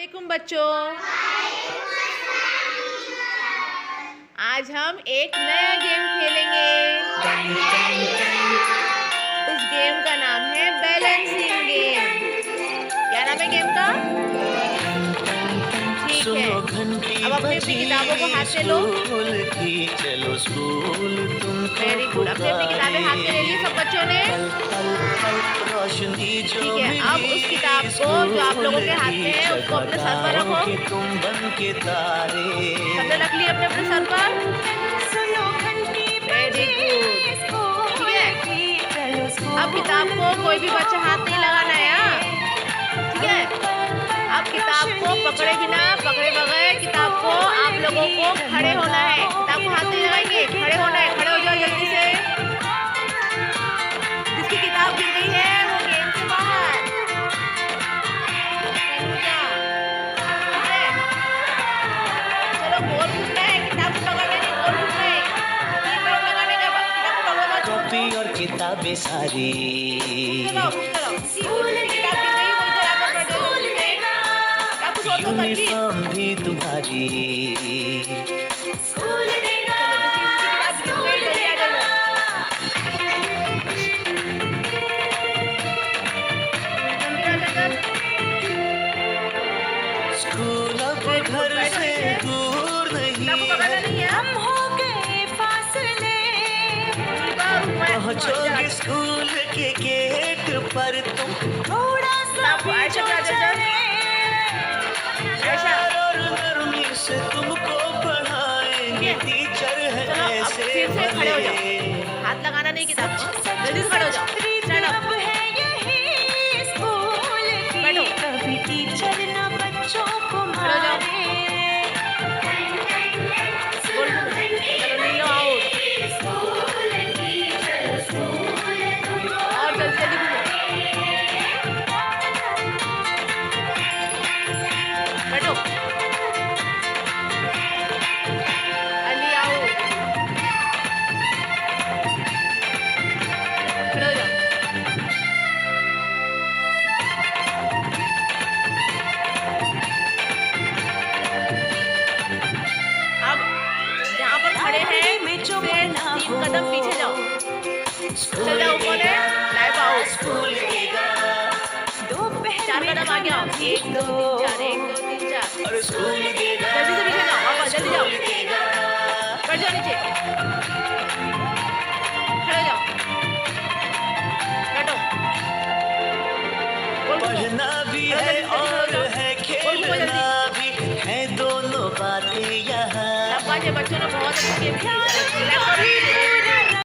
वालेकुम बच्चों। आज हम एक नया गेम खेलेंगे। उस गेम का नाम है बैलेंसिंग गेम। क्या नाम है गेम का? ठीक है, अब अपनी अपनी किताबों को हाथ में लो। चलो स्कूल वेरी गुड। अपनी अपनी किताबें हाथ में ले ली सब बच्चों ने। ठीक है, अब उस किताब को जो आप लोगों के हाथ में है उसको अपने सर पर रखो। सबने रख ली अपने अपने सर पर? Very good. ठीक है, अब किताब को कोई भी बच्चा हाथ नहीं लगाना है। ठीक है, अब किताब को पकड़े बिना, पकड़े बगैर किताब को आप लोगों को खड़े होना है। किताब को हाथ नहीं लगाएंगे, खड़े होना है। खड़े हो जाओ जल्दी से। जिसकी किताब गिर गई है वो गेम से बाहर। चलो गोल घूमना है, किताब को पकड़ना नहीं, गोल घूमना है। लगाने का किताब को पकड़ना, कॉपी और किताबें सारी चलो किताब गिर गई, वो इधर आकर बैठ जाओ जल्दी से। यूनिफॉर्म भी तुम्हारी स्कूल अब घर से दूर नहीं है, हम हो गए फासले, पहुंचोगे स्कूल के गेट पर तुम थोड़ा सा भी जो चले। प्यार और नरमी से तुमको पढ़ाएंगे टीचर है ऐसे फिर से खड़े हो जाओ। भले। हाथ लगाना नहीं किताब को, जल्दी से खड़े हो जाओ। Stand up. अब है यही स्कूल की, बैठो। कभी टीचर ना बच्चों को खड़े हो जाओ। मारे। गोल घूमो। चलो नीलो आउट। और जल्दी जल्दी घूमो। बैठो। अली आउट। खड़े हो जाओ। अब जहाँ पर खड़े हैं उससे 3 कदम पीछे जाओ। चल जाओ ऊपर है, लाइव आओ। स्कूल के दोपहर 4 में कदम आगे आओ। 1 2 3 4, 1 2 3 4। और स्कूल के जल्दी से पीछे जाओ, वापस जल्दी जाओ। बैठ जाओ नीचे। खड़े हो जाओ। बैठो। गोल घूमो। पढ़ना भी जल्दी है जल्दी खड़े हो और जाओ। है गोल घूमो खेलना जल्दी। भी है, दोनों बातें यहाँ शाबाश, ये बच्चों ने बहुत अच्छी गेम खेली।